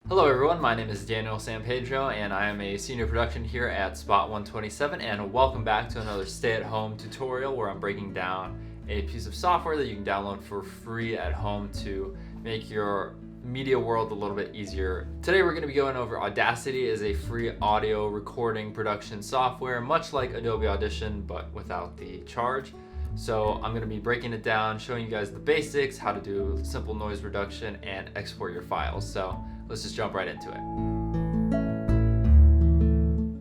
Hello everyone, my name is Daniel Sampedro and I am a senior production here at Spot127, and welcome back to another stay-at-home tutorial where I'm breaking down a piece of software that you can download for free at home to make your media world a little bit easier. Today we're going to be going over Audacity. Is a free audio recording production software, much like Adobe Audition but without the charge. So I'm going to be breaking it down, showing you guys the basics, how to do simple noise reduction and export your files. So let's just jump right into it.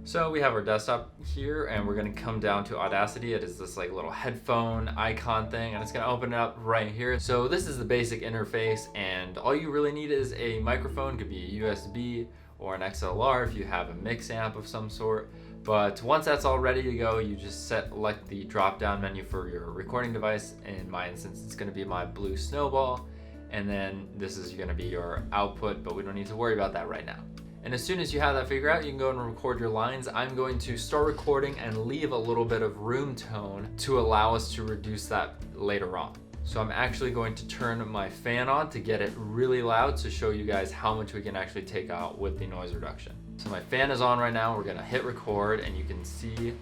So we have our desktop here and we're going to come down to Audacity. It is this like little headphone icon thing and it's going to open it up right here. So this is the basic interface, and all you really need is a microphone. It could be a USB or an XLR if you have a mix amp of some sort. But once that's all ready to go, you just select the drop down menu for your recording device. In my instance, it's going to be my Blue Snowball. And then this is going to be your output, but we don't need to worry about that right now. And as soon as you have that figured out, you can go and record your lines. I'm going to start recording and leave a little bit of room tone to allow us to reduce that later on. So I'm actually going to turn my fan on to get it really loud to show you guys how much we can actually take out with the noise reduction. So my fan is on right now. We're going to hit record and you can see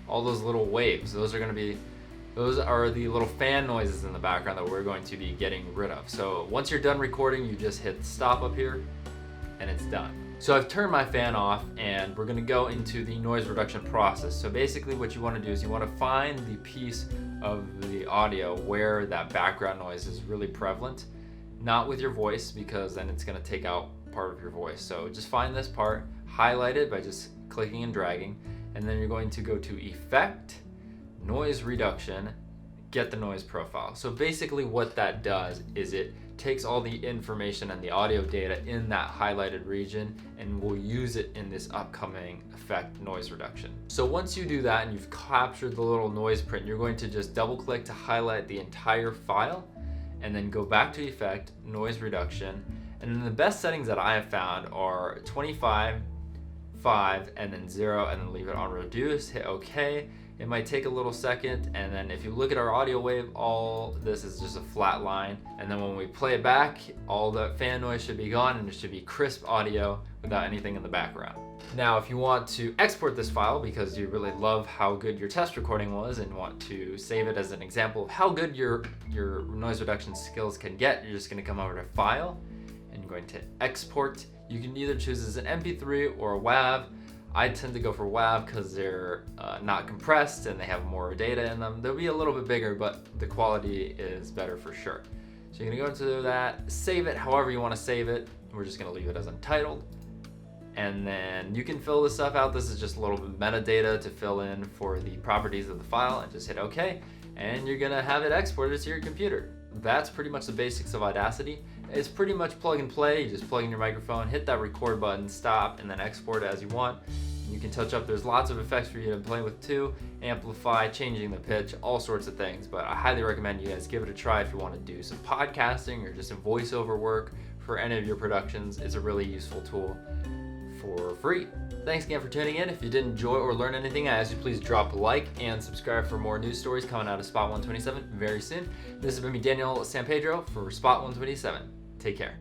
all those little waves. Those are the little fan noises in the background that we're going to be getting rid of. So once you're done recording, you just hit stop up here and it's done. So I've turned my fan off and we're going to go into the noise reduction process. So basically what you want to do is you want to find the piece of the audio where that background noise is really prevalent, not with your voice, because then it's going to take out part of your voice. So just find this part, highlight it by just clicking and dragging, and then you're going to go to Effect, Noise Reduction, get the noise profile. So basically what that does is it takes all the information and the audio data in that highlighted region and we'll use it in this upcoming effect, noise reduction. So once you do that and you've captured the little noise print, you're going to just double click to highlight the entire file and then go back to Effect, Noise Reduction. And then the best settings that I have found are 25, 5, and then 0, and then leave it on reduce, hit OK. It might take a little second, and then if you look at our audio wave, all this is just a flat line. And then when we play it back, all the fan noise should be gone and it should be crisp audio without anything in the background. Now, if you want to export this file because you really love how good your test recording was and want to save it as an example of how good your noise reduction skills can get, you're just going to come over to File and you're going to Export. You can either choose as an MP3 or a WAV. I tend to go for WAV because they're not compressed and they have more data in them. They'll be a little bit bigger, but the quality is better for sure. So you're gonna go into that, save it however you want to save it. We're just gonna leave it as untitled. And then you can fill this stuff out. This is just a little bit of metadata to fill in for the properties of the file, and just hit OK. And you're gonna have it exported to your computer. That's pretty much the basics of Audacity. It's pretty much plug and play. You just plug in your microphone, hit that record button, stop, and then export it as you want. You can touch up, there's lots of effects for you to play with too, amplify, changing the pitch, all sorts of things. But I highly recommend you guys give it a try if you want to do some podcasting or just some voiceover work for any of your productions. It's a really useful tool for free. Thanks again for tuning in. If you did enjoy or learn anything, I ask you please drop a like and subscribe for more news stories coming out of Spot127 very soon. This has been me, Daniel Sampedro, for Spot127. Take care.